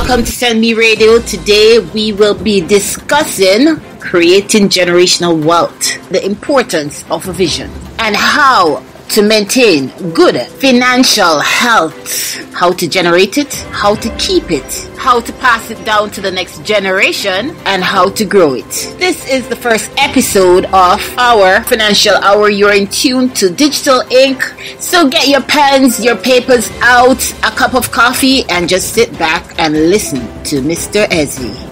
welcome to Send Me Radio. Today we will be discussing creating generational wealth, the importance of a vision, and how to maintain good financial health, how to generate it, how to keep it, how to pass it down to the next generation, and how to grow it. This is the first episode of our Financial Hour. You're in tune to Digital Ink. So get your pens, your papers out, a cup of coffee, and just sit back and listen to Mr. Eze.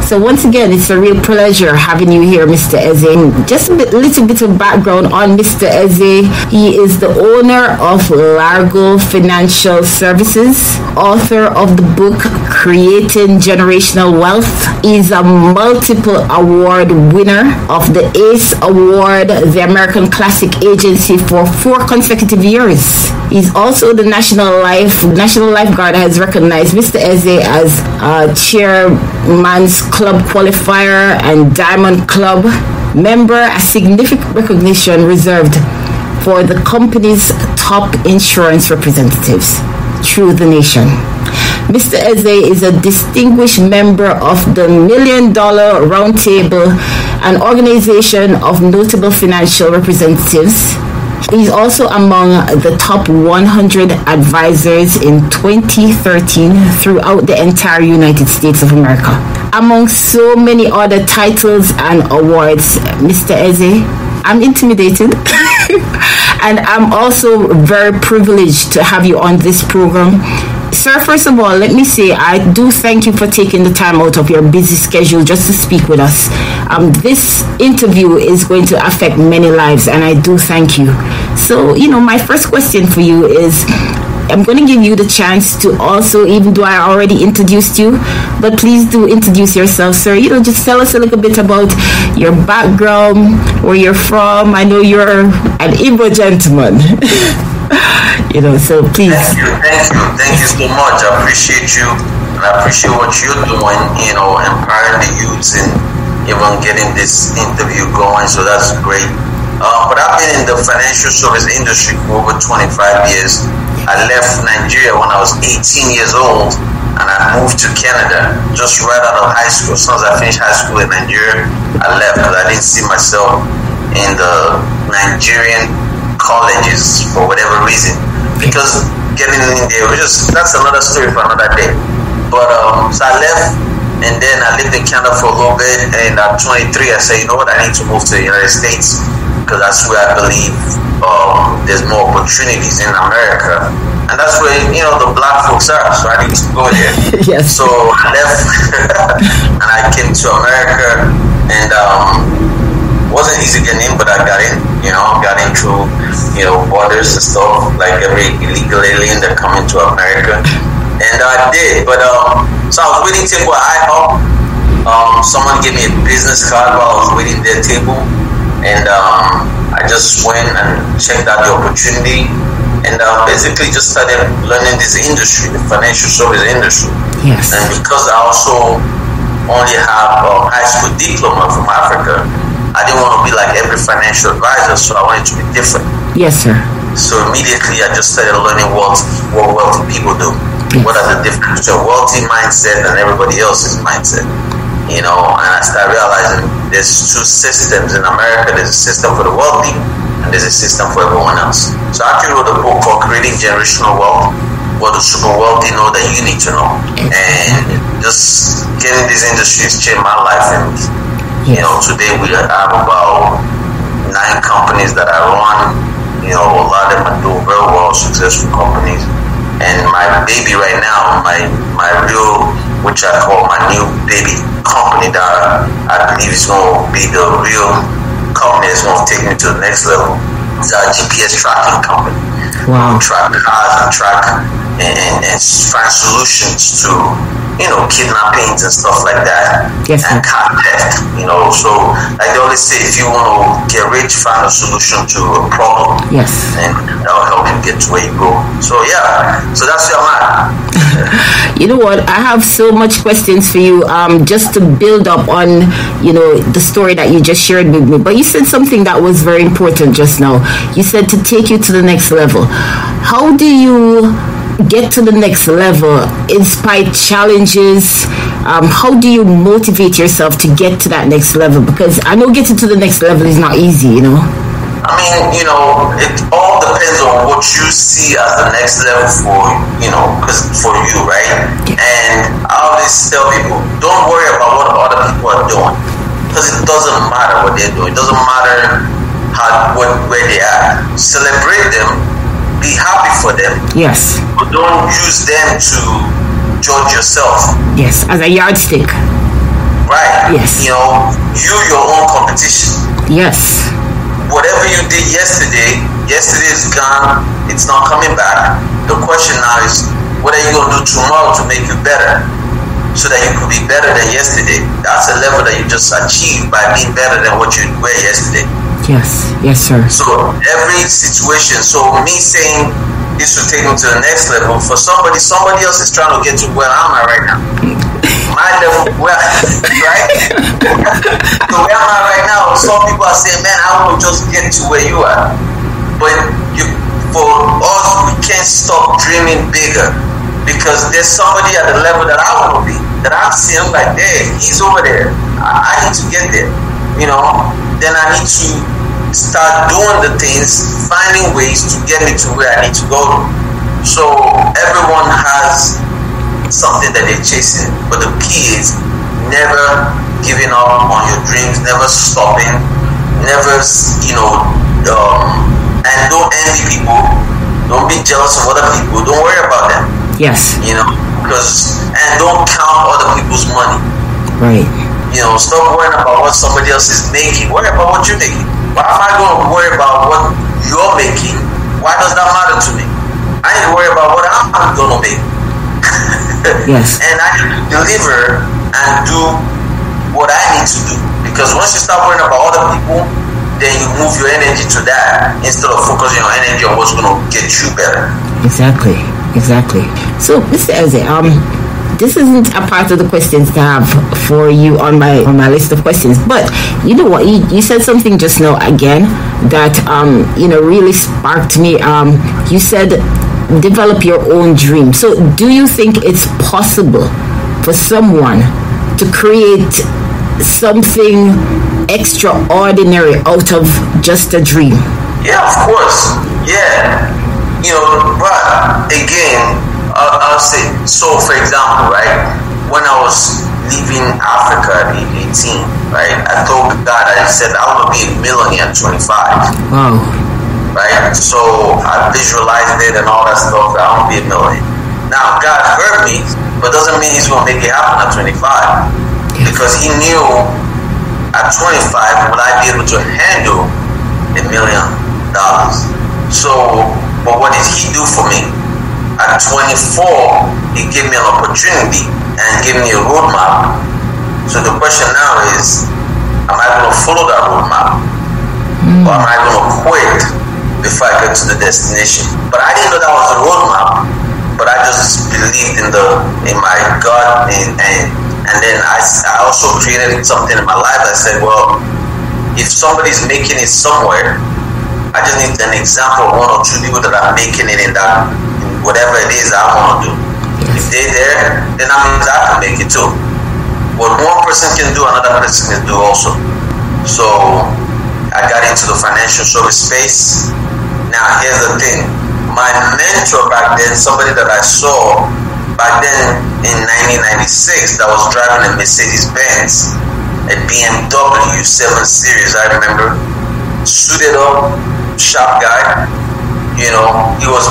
So once again, it's a real pleasure having you here, Mr. Eze. Just a little bit of background on Mr. Eze. He is the owner of Largo Financial Services, author of the book Creating Generational Wealth. He's a multiple award winner of the ACE Award, the American Classic Agency, for 4 consecutive years. He's also the National Lifeguard has recognized Mr. Eze as Chairman's Club Qualifier and Diamond Club member, a significant recognition reserved for the company's top insurance representatives through the nation. Mr. Eze is a distinguished member of the $1 Million Roundtable, an organization of notable financial representatives. He's also among the top 100 advisors in 2013 throughout the entire United States of America. Among so many other titles and awards, Mr. Eze, I'm intimidated and I'm also very privileged to have you on this program. Sir, first of all, let me say I do thank you for taking the time out of your busy schedule just to speak with us. This interview is going to affect many lives, and I do thank you. So, my first question for you is, I'm going to give you the chance to also, even though I already introduced you, but please do introduce yourself, sir. Just tell us a little bit about your background, where you're from. I know you're an Igbo gentleman. So please. Thank you so much. I appreciate you, and I appreciate what you're doing, empowering the youths and even getting this interview going, so that's great. But I've been in the financial service industry for over 25 years. I left Nigeria when I was 18 years old, and I moved to Canada just right out of high school. As soon as I finished high school in Nigeria, I left because I didn't see myself in the Nigerian colleges for whatever reason. Because getting in there, that's another story for another day. But so I left, and then I lived in Canada for a little bit, and at 23 I said, I need to move to the United States, because that's where I believe there's more opportunities in America, and that's where the black folks are, so I need to go there. Yes. So I left and I came to America, and wasn't easy getting in, but I got in. Got in through borders and stuff, like every illegal alien that come into America, and I did. But so I was waiting table at IHOP. Someone gave me a business card while I was waiting their table, and I just went and checked out the opportunity, and basically just started learning this industry, the financial service industry. Yes. And because I also only have a high school diploma from Africa, I didn't want to be like every financial advisor, so I wanted to be different. Yes, sir. So immediately I just started learning what wealthy people do. Yes. What are the difference between a wealthy mindset and everybody else's mindset? And I started realizing there's 2 systems in America. There's a system for the wealthy, and there's a system for everyone else. So I actually wrote a book called Creating Generational Wealth, what the super wealthy know that you need to know. And just getting this industry has changed my life. And today we have about 9 companies that I run. A lot of them are doing very well, successful companies. And my baby right now, my real, which I call my new baby company, that I believe is going to be the real company that's going to take me to the next level, is our GPS tracking company. Wow. We track cars and track and find solutions to kidnappings and stuff like that. Yes, and car theft. So like they always say, if you want to get rich, find a solution to a problem. Yes. And that'll help you get to where you go. So so that's your man. You know what? I have so much questions for you. Just to build up on the story that you just shared with me. But you said something that was very important just now. You said to take you to the next level. How do you get to the next level in spite challenges? How do you motivate yourself to get to that next level? Because I know getting to the next level is not easy, I mean, it all depends on what you see as the next level for you, right? And I always tell people, don't worry about what other people are doing, because it doesn't matter what they're doing. It doesn't matter where they are. Celebrate them, be happy for them. Yes. But don't use them to judge yourself. Yes, as a yardstick. Right. Yes. Your own competition. Yes. Whatever you did yesterday is gone. It's not coming back. The question now is, what are you going to do tomorrow to make you better, so that you could be better than yesterday? That's a level that you just achieved by being better than what you were yesterday. Yes, sir. So every situation, me saying this will take me to the next level, for somebody else is trying to get to where I'm at right now. My level, right? So where I'm at right now, some people are saying, man, I want to just get to where you are. But for us, we can't stop dreaming bigger, because there's somebody at the level that I want to be, that I'm seeing like, hey, he's over there. I need to get there. Then I need to start doing the things, finding ways to get me to where I need to go. So everyone has something that they're chasing, but the key is never giving up on your dreams, never stopping, never, and don't envy people, don't be jealous of other people, don't worry about them. Yes. And don't count other people's money. Right. Stop worrying about what somebody else is making. Worry about what you're making. Why am I going to worry about what you're making? Why does that matter to me? I need to worry about what I'm going to make. Yes. And I need to deliver and do what I need to do. Because once you start worrying about other people, then you move your energy to that instead of focusing your energy on what's going to get you better. Exactly. So, Mr. Eze, this isn't a part of the questions to have for you on my list of questions, but you know what, you said something just now again that really sparked me. You said develop your own dream. So do you think it's possible for someone to create something extraordinary out of just a dream? Yeah, of course. Yeah. But again, I'll say, so for example, right, when I was leaving Africa at age 18, right, I told God, I said I want to be a millionaire at 25. Wow. Right, so I visualized it and all that stuff. I want to be a millionaire. Now, God heard me, but doesn't mean He's going to make it happen at 25, because He knew at 25 would I be able to handle $1 million. So, but what did He do for me? At 24, He gave me an opportunity and gave me a roadmap. So the question now is, am I going to follow that roadmap? Or am I going to quit before I get to the destination? But I didn't know that was a roadmap, but I just believed in my God, and then I also created something in my life. I said, well, if somebody's making it somewhere, I just need an example of 1 or 2 people that are making it in that, whatever it is I want to do. If they're there, then that means I can make it too. What one person can do, another person can do also. So I got into the financial service space. Now here's the thing. My mentor back then, somebody that I saw back then in 1996 that was driving a Mercedes-Benz, a BMW 7 Series, I remember. Suited up, sharp guy. He was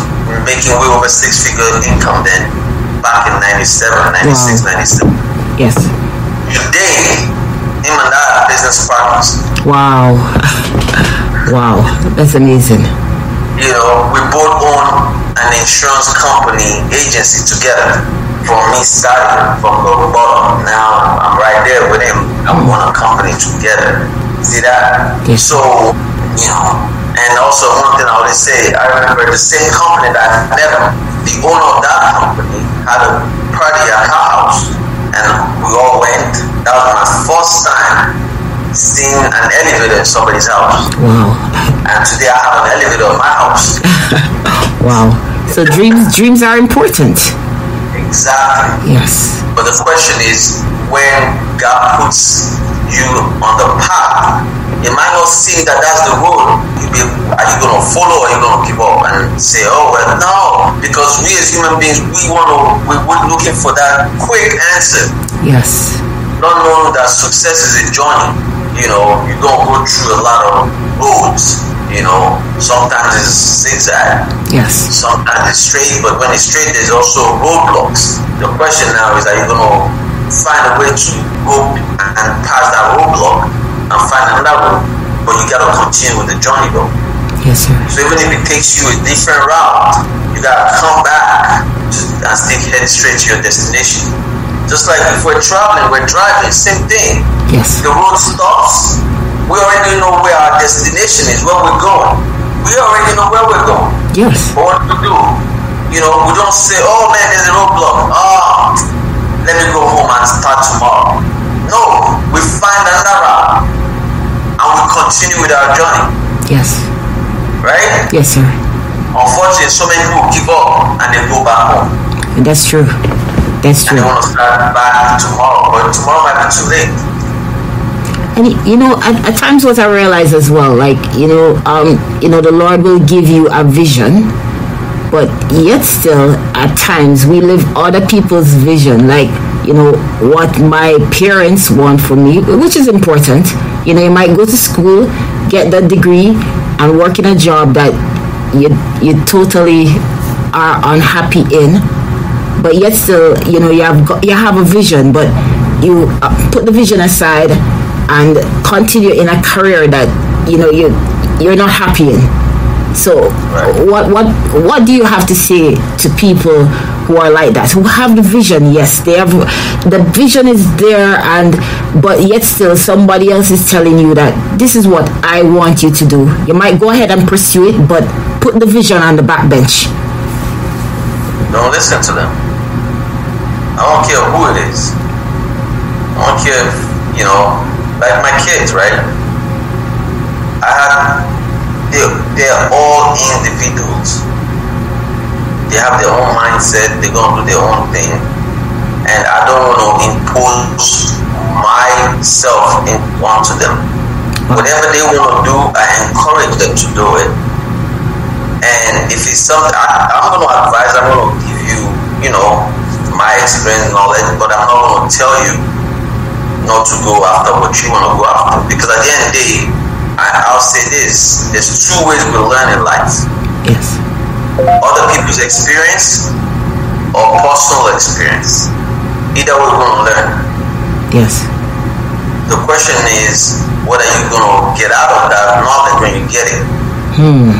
making way over 6-figure income then, back in 97, 96, wow. 97. Yes. Today, him and I are business partners. Wow. Wow, that's amazing. We both own an insurance company agency together. From me starting from the bottom, now I'm right there with him. I'm on a company together. See that? Yes. So, and also one thing I always say, I remember the same company that I met him, the owner of that company had a party at her house, and we all went. That was my first time seeing an elevator in somebody's house. Wow. And today I have an elevator in my house. Wow. So dreams are important. Exactly. Yes. But the question is, when God puts you on the path, you might not see that that's the road. Are you going to follow, or are you going to give up and say, oh, well, no? Because we as human beings, we're looking for that quick answer. Yes. Not knowing that success is a journey. You're going to go through a lot of roads. Sometimes it's zigzag. Yes. Sometimes it's straight, but when it's straight, there's also roadblocks. The question now is, are you going to find a way to go and pass that roadblock and find another road? But you got to continue with the journey, though. Yes, sir. So even if it takes you a different route, you got to come back and still head straight to your destination. Just like if we're traveling, we're driving, same thing. Yes. The road stops. We already know where our destination is, where we're going. We already know where we're going. Yes. But what do? We don't say, oh man, there's a roadblock. Let me go home and start tomorrow. No, we find another route and we continue with our journey. Yes. Right? Yes, sir. Unfortunately, so many people give up and they go back home. That's true. That's true. And they want to start back tomorrow, but tomorrow might be too late. And at times what I realize as well, like, the Lord will give you a vision, but yet still at times we live other people's vision, like, what my parents want for me, which is important. You might go to school, get that degree, and work in a job that you totally are unhappy in, but yet still, you have a vision, but you put the vision aside and continue in a career that you're not happy in. So what do you have to say to people who are like that, who have the vision? Yes, they have the vision is there, but yet still somebody else is telling you that this is what I want you to do. You might go ahead and pursue it, but put the vision on the back bench. Don't listen to them. I don't care who it is. I don't care if, like my kids, right? They're all individuals. They have their own mindset. They're gonna do their own thing, and I don't want to impose myself onto them. Whatever they want to do, I encourage them to do it. And if it's something, I'm gonna advise. I'm gonna give you, my experience and knowledge, but I'm not gonna tell you not to go after what you want to go after, because at the end of the day, I'll say this: there's two ways we learn in life. Yes. Other people's experience or personal experience. Either way, we're going to learn. Yes. The question is, what are you going to get out of that knowledge when you get it?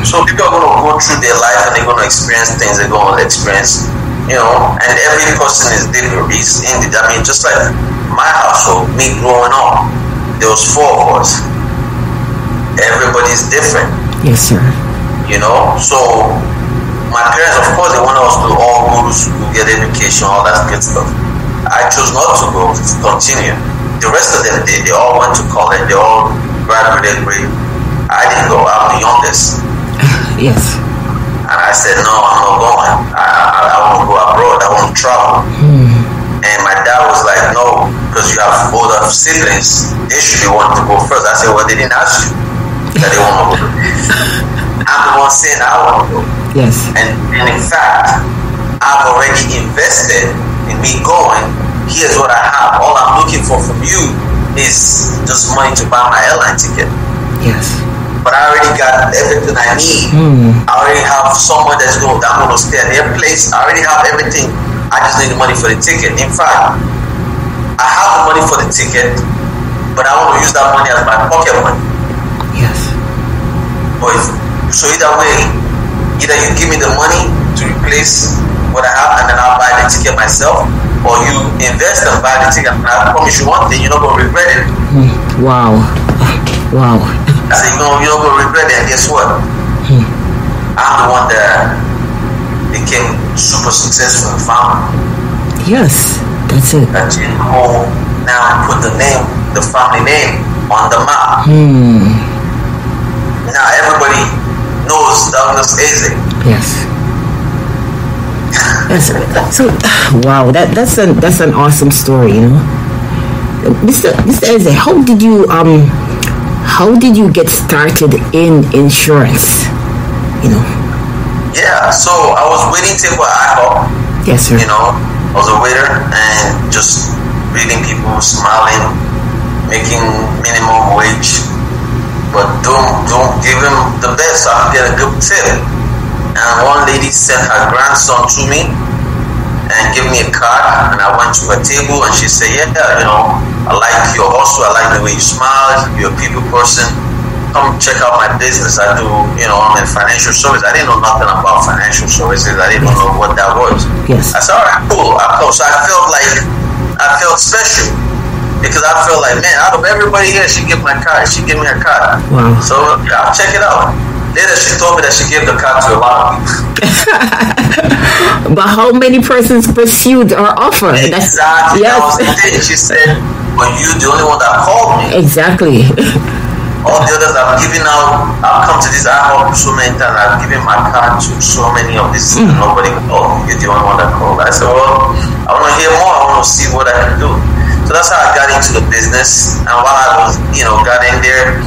So people are going to go through their life and they're going to experience things they're going to experience, and every person is different. Just like my household, me growing up, there was 4 of us. Everybody's different. Yes, sir. So my parents, of course, they wanted us to all go to school, get education, all that good stuff. I chose not to go, to continue. The rest of them did. They all went to college. They all graduated great. I didn't go. I'm the youngest. Yes. And I said, no, I'm not going. I want to go abroad. I want to travel. And my dad was like, no, because you have older siblings, they should be wanting to go first. I said, well, they didn't ask you that they want to go. I'm the one saying I want to go. Yes. And in fact, I've already invested in me going. Here's what I have. All I'm looking for from you is just money to buy my airline ticket. Yes. But I already got everything I need. I already have someone I'm going to stay at their place. I already have everything. I just need the money for the ticket. In fact, I have the money for the ticket, but I want to use that money as my pocket money. Yes. So either way, either you give me the money to replace what I have and then I'll buy the ticket myself, or you invest and buy the ticket. And I promise you one thing, you're not going to regret it. Wow. Wow. I said, you're not going to regret it, and guess what? I'm the one that became super successful in family. Yes, that's it. That you know, now put the family name on the map. Now everybody knows Douglas Eze. Yes. Yes. So, wow, that's an awesome story, you know. Mr. Eze, how did you get started in insurance? You know. Yeah, so I was waiting table at IHOP. Yes, sir. You know, I was a waiter and just greeting people, smiling, making minimum wage, but don't give him the best. So I could get a good tip. And one lady sent her grandson to me and gave me a card, and I went to her table and she said, yeah, you know, I like your hustle, I like the way you smile, you're a people person. Come check out my business. I do, you know, I'm in financial services. I didn't know nothing about financial services. I didn't know what that was. Yes. I said, all right, cool. So I felt special because I felt like, man, out of everybody here, she gave my card. She gave me her card. Wow. So yeah, I'll check it out. Later, she told me that she gave the card to a lot of people. But how many persons pursued her offer? Exactly. Yes. That was the thing. She said, well, you the only one that called me. Exactly. All the others I've given out, I've come to this IHOP so many times, I've given my card to so many of these, nobody called. You're the only one that called. I said, well, I want to hear more, I want to see what I can do. So that's how I got into the business. And while I was, you know, got in there,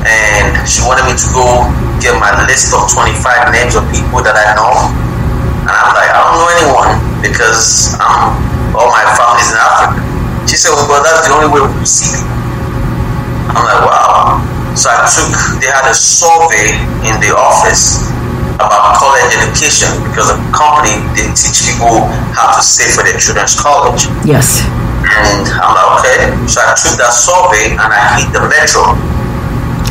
and she wanted me to go get my list of 25 names of people that I know. And I'm like, I don't know anyone because all my family's in Africa. She said, well, that's the only way we see people. I'm like, wow. So they had a survey in the office about college education because the company, they teach people how to save for their children's college. Yes. And I'm like, okay. So I took that survey and I hit the metro.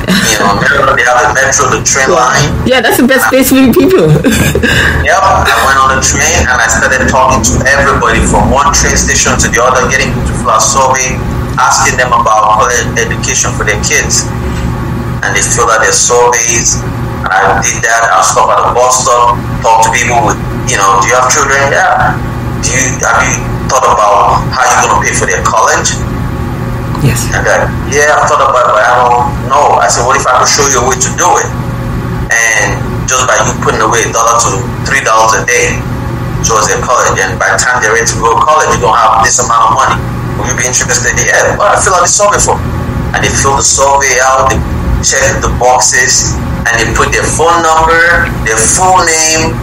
You know, they have the metro, the train line. Yeah, that's the best place for people. Yep. I went on the train and I started talking to everybody from one train station to the other, getting people to fill out survey, asking them about college education for their kids. And they filled out their surveys. And I did that. I'll stop at a bus stop, talk to people with, you know, do you have children? Yeah. Have you thought about how you're going to pay for their college? Yes. And yeah, I've thought about it, but I don't know. I said, what if I could show you a way to do it? And just by you putting away $1 to $3 a day towards their college, and by the time they're ready to go to college, you're going to have this amount of money. Will you be interested? Yeah, well, I fill out the survey for them. And they fill the survey out, they check the boxes, and they put their phone number, their full name,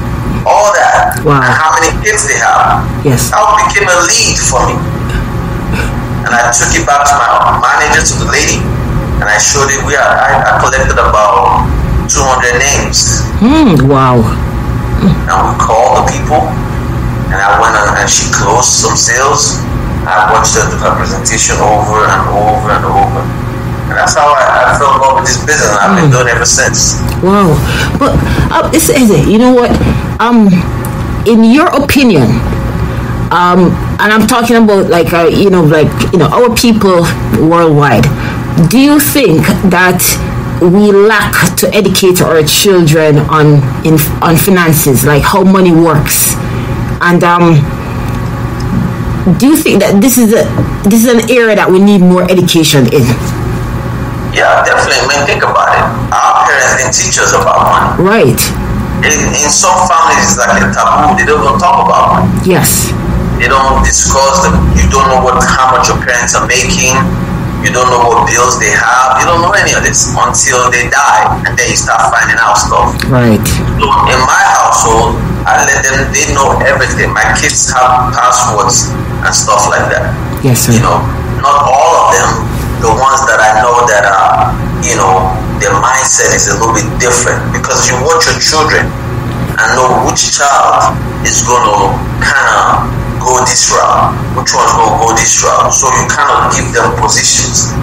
all that. Wow. And how many kids they have. Yes. That became a lead for me. And I took it back to my manager, to the lady, and I showed it. I collected about 200 names. Wow. And we called the people, and I went on, and she closed some sales. I watched her do her presentation over and over and over. And that's how I fell in love with this business, and I've been doing it ever since. Wow. But you know what? In your opinion, and I'm talking about our people worldwide. Do you think that we lack to educate our children on finances, like how money works? And do you think that this is an area that we need more education in? Yeah, definitely. I mean, think about it. Our parents didn't teach us about money. Right. In some families, it's like a taboo. They don't even talk about money. Yes. They don't discuss you don't know how much your parents are making. You don't know what bills they have. You don't know any of this until they die, and then you start finding out stuff. Right. So in my household, I let them. They know everything. My kids have passwords and stuff like that. Yes, sir. You know, not all of them. The ones that I know that are, you know, their mindset is a little bit different, because you watch your children and know which child is going to kind of go this route, which one's going to go this route. So you kind of give them positions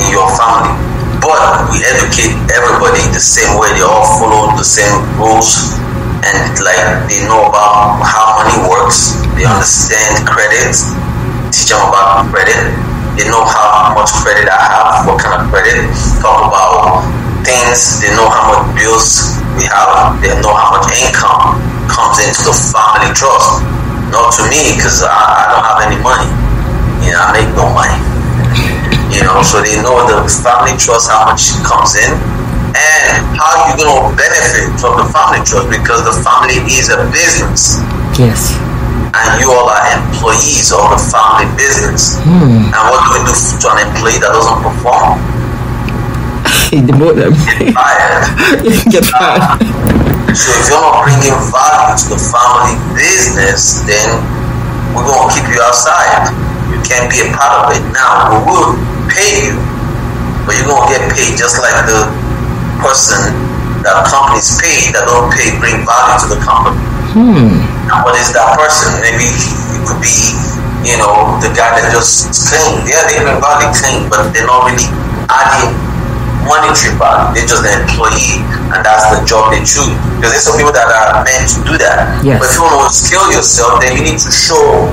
in your family. But we educate everybody the same way. They all follow the same rules, and like they know about how money works. They understand credit. Teach them about credit. They know how much credit I have, what kind of credit. Talk about things. They know how much bills we have. They know how much income comes into the family trust. Not to me, because I don't have any money. You know, I make no money. You know, so they know the family trust, how much comes in, and how you're going to benefit from the family trust, because the family is a business. Yes. And you all are employees of a family business. And what do we do to an employee that doesn't perform? Demote them. Get fired. Get fired. So if you're not bringing value to the family business, then we're going to keep you outside. You can't be a part of it. Now, we will pay you, but you're going to get paid just like the person that companies pay that don't pay, bring value to the company. Now, what is that person? Maybe it could be, the guy that just clean. Yeah, they bring value clean, but they're not really adding monetary value. They're just an employee, and that's the job they choose. Because there's some people that are meant to do that. Yes. But if you want to scale yourself, then you need to show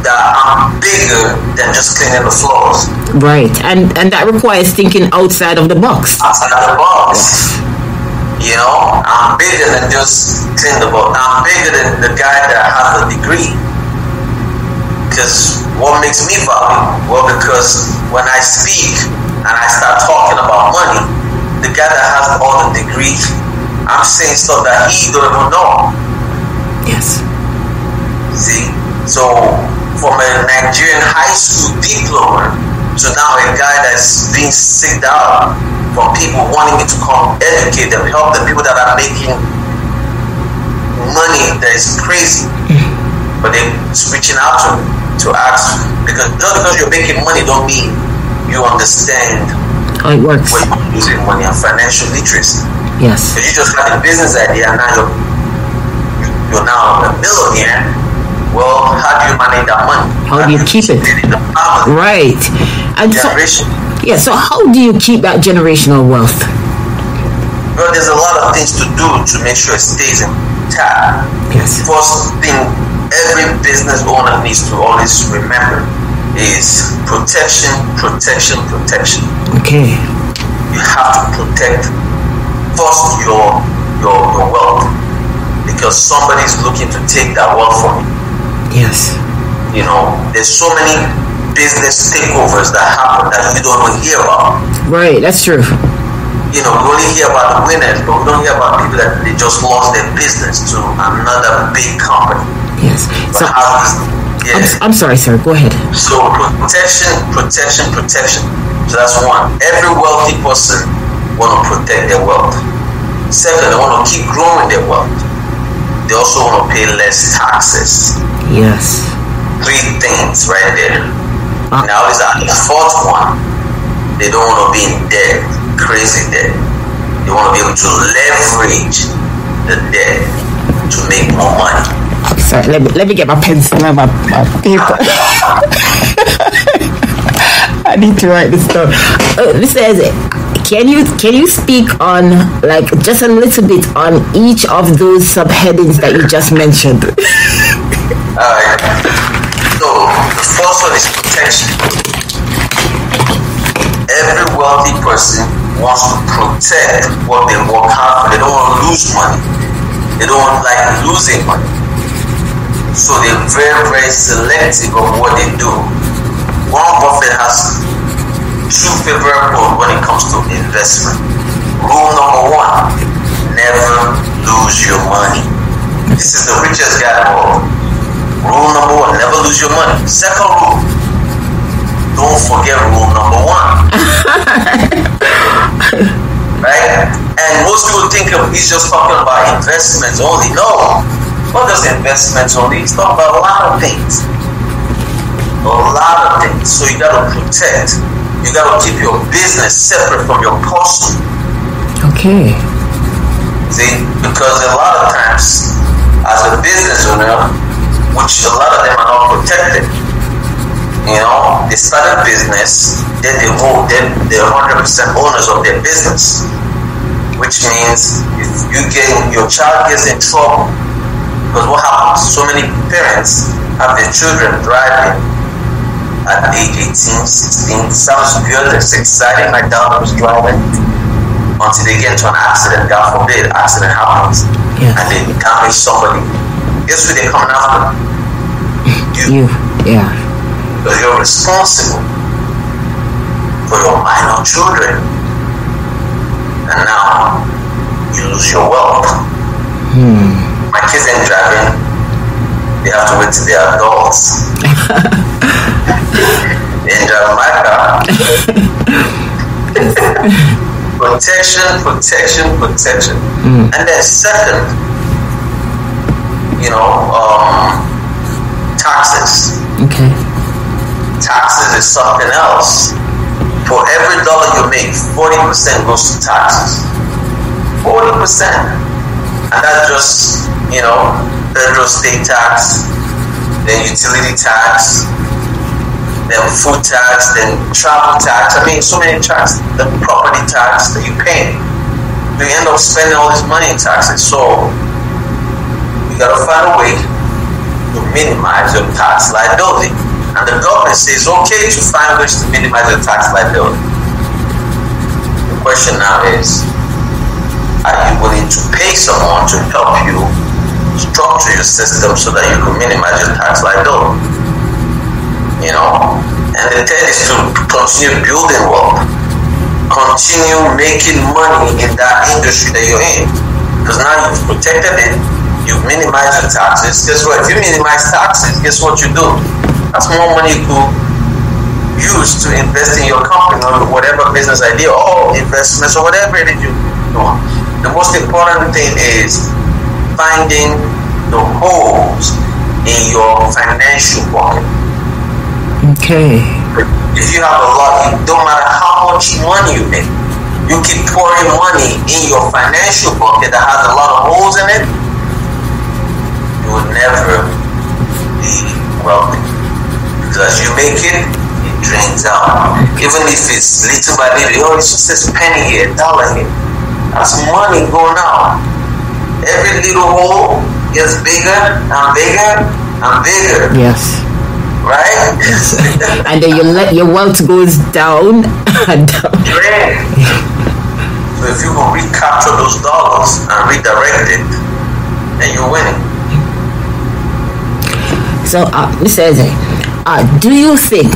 that I'm bigger than just cleaning the floors. Right, and that requires thinking outside of the box. Outside the box. I'm bigger than just clean the box. I'm bigger than the guy that has a degree. Because what makes me valuable? Well, because when I speak and I start talking about money, the guy that has all the degree, I'm saying stuff that he don't even know. Yes. See? So from a Nigerian high school diploma to now a guy that's being sicked out from people wanting me to come educate them, help the people that are making money that is crazy, but they're reaching out to ask, because just because you're making money don't mean you understand how it works. What you're using money and financial literacy. Yes. Because you just had a business idea and now you're now a millionaire. Well, how do you manage that money? How do you keep it? Right. And so how do you keep that generational wealth? Well, there's a lot of things to do to make sure it stays intact. Yes. First thing every business owner needs to always remember is protection. Okay. You have to protect first your wealth, because somebody's looking to take that wealth from you. Yes. There's so many business takeovers that happen that you don't even hear about. Right, that's true. We only hear about the winners, but we don't hear about people that they just lost their business to another big company. Yes. So I'm sorry, sir. Go ahead. So protection. So that's one. Every wealthy person want to protect their wealth. Second, they want to keep growing their wealth. They also want to pay less taxes. Yes. Three things right there. Now is the fourth one. They don't want to be in debt, crazy debt. They want to be able to leverage the debt to make more money. Sorry, let me get my pencil and my paper. I need to write this down. Mr. Eze, can you speak on just a little bit on each of those subheadings that you just mentioned? Alright. So the first one is protection. Every wealthy person wants to protect what they work hard for. They don't want to lose money. They don't like losing money. So they're very, very selective of what they do. Warren Buffett has two favorite rules when it comes to investment. Rule number one, never lose your money. This is the richest guy in the world. Rule number one, never lose your money. Second rule, don't forget rule number one. Right? And most people think he's just talking about investments only. No. What does investments only? It's talking about a lot of things. So you gotta protect. You gotta keep your business separate from your personal. Okay. See, because a lot of times, as a business owner, which a lot of them are not protected, they start a business, then they're 100% owners of their business, which means if your child gets in trouble. Because what happens, so many parents have their children driving at age 18, 16. Sounds good, it's exciting. My daughter was driving until they get into an accident. God forbid, accident happens. Yes. And they damage somebody. Guess who they're coming after? You. Yeah. Because you're responsible for your minor children. And now you lose your wealth. My kids ain't driving. You have to wait till they're adults. In Jamaica, protection. And then second, taxes. Okay. Taxes is something else. For every dollar you make, 40% goes to taxes. 40%. And that's just, federal state tax, then utility tax, then food tax, then travel tax. I mean, so many taxes. The property tax that you pay. You end up spending all this money in taxes. So, you gotta find a way to minimize your tax liability. And the government says, okay, to find ways to minimize your tax liability. The question now is, are you willing to pay someone to help you structure your system so that you can minimize your tax liability? And the third is to continue building wealth, continue making money in that industry that you're in. Because now you've protected it, you've minimized your taxes. Guess what? If you minimize taxes, guess what you do? That's more money you could use to invest in your company or whatever business idea or investments or whatever it is you do. The most important thing is finding the holes in your financial pocket. Okay. If you have a lot, it don't matter how much money you make, you keep pouring money in your financial pocket that has a lot of holes in it, you will never be wealthy. Because as you make it, it drains out. Even if it's little by little, it's just this penny here, dollar here. That's money going out. Every little hole gets bigger and bigger and bigger. Yes. Right? Yes. And then your wealth goes down and down. Right. So if you can recapture those dollars and redirect it, then you're winning. So, Mr. Eze, do you think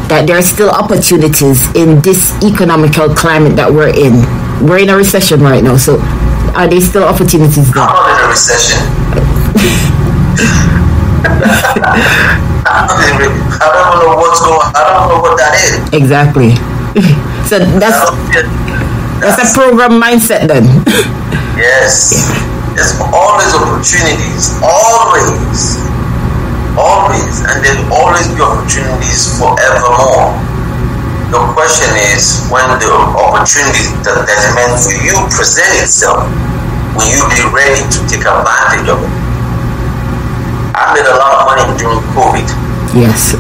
that there are still opportunities in this economical climate that we're in? We're in a recession right now, so are there still opportunities there? I'm not in a recession. I don't know what's going on. I don't know what that is. Exactly. So that's a program mindset then. Yes. There's always opportunities. Always. And there'll always be opportunities forevermore. The question is, when the opportunity that's meant for you present itself, will you be ready to take advantage of it? I made a lot of money during COVID. Yes.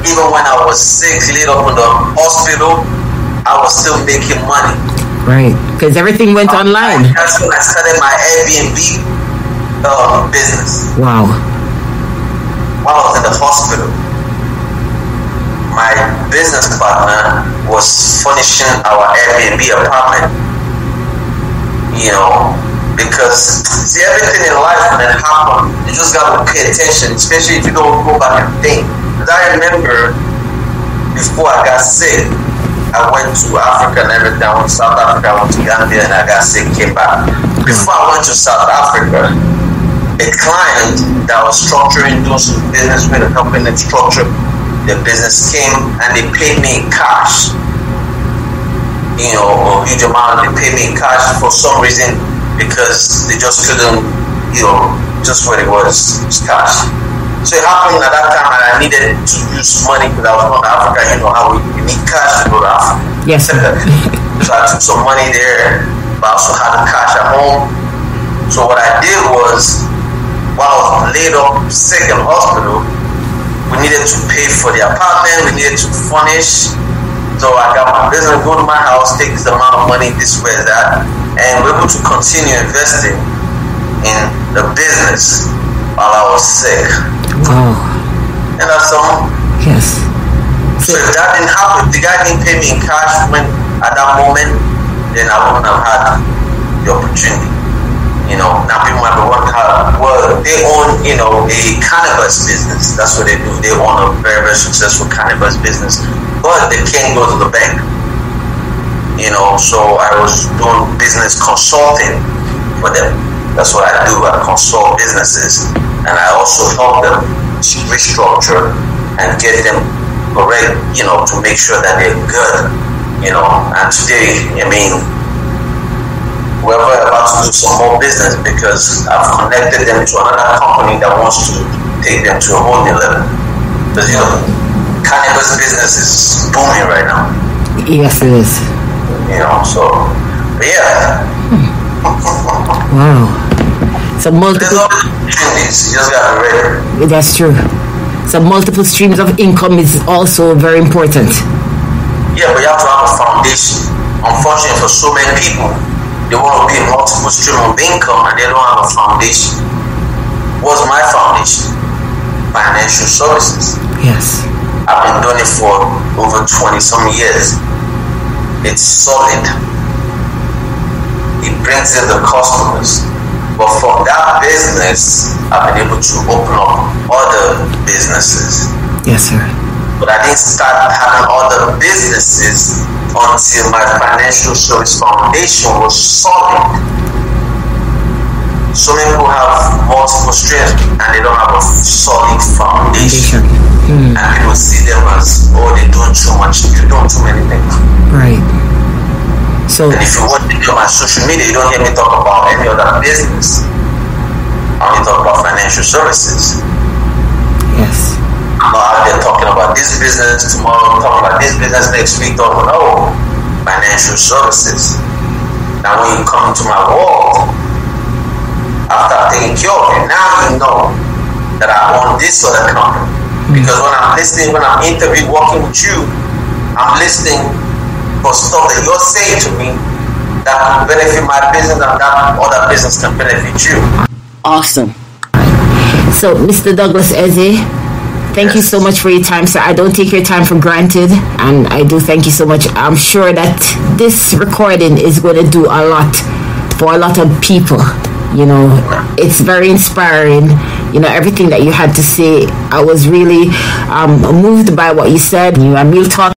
Even when I was sick, laid up in the hospital, I was still making money. Right, because everything went online. That's when I started my Airbnb business. Wow. While I was in the hospital, my business partner was furnishing our Airbnb apartment. Because see, everything in life when it happens, you just gotta pay attention, especially if you don't go back and think. Because I remember before I got sick, I went to Africa and everything. I went to South Africa, I went to Gambia, and I got sick, came back. Before I went to South Africa, a client that was doing some business with a company that structured the business came and they paid me in cash. A huge amount. They paid me in cash for some reason because they just couldn't, just what it was cash. So it happened at that time and I needed to use money because I was going to Africa. You know how we need cash to go to Africa. Yes. So I took some money there, but I also had the cash at home. So what I did was, while I was laid up sick in hospital, we needed to pay for the apartment, we needed to furnish. So I got my business, go to my house, take this amount of money, this way, that, and we're able to continue investing in the business while I was sick. Wow. And that's all. Yes. So if that didn't happen, if the guy didn't pay me in cash at that moment, then I wouldn't have had the opportunity. Now people might be wondering they own, a cannabis business. That's what they do. They own a very, very successful cannabis business, but they can't go to the bank. So I was doing business consulting for them. That's what I do. I consult businesses, and and I also help them restructure and get them correct, to make sure that they're good, and today, we're about to do some more business because I've connected them to another company that wants to take them to a whole new level. Because, cannabis business is booming right now. Yes, it is. But yeah. Wow. So multiple. There's always opportunities. You just gotta be ready. That's true. So multiple streams of income is also very important. Yeah, but you have to have a foundation. Unfortunately, for so many people, they want to be a multiple stream of income and they don't have a foundation. What's my foundation? Financial services. Yes. I've been doing it for over 20 some years. It's solid. It brings in the customers. But from that business, I've been able to open up other businesses. Yes, sir. But I didn't start having other businesses until my financial service foundation was solid. So many people have multiple streams and they don't have a solid foundation. And people see them as, they're doing too much, they're doing too many things. Right. So, and if you watch me on my social media, you don't hear me talk about any other business. I only talk about financial services. Yes. I'm not out there talking about this business tomorrow, talking about this business next week. No, financial services. Now, when you come into my world, after taking care of it, now you know that I own this other company. Because when I'm listening, when I'm interviewing, working with you, I'm listening for stuff that you're saying to me that can benefit my business and that other business can benefit you. Awesome. So, Mr. Douglas Eze, thank you so much for your time, sir. I don't take your time for granted, and I do thank you so much. I'm sure that this recording is going to do a lot for a lot of people. It's very inspiring. Everything that you had to say, I was really moved by what you said. And we'll talk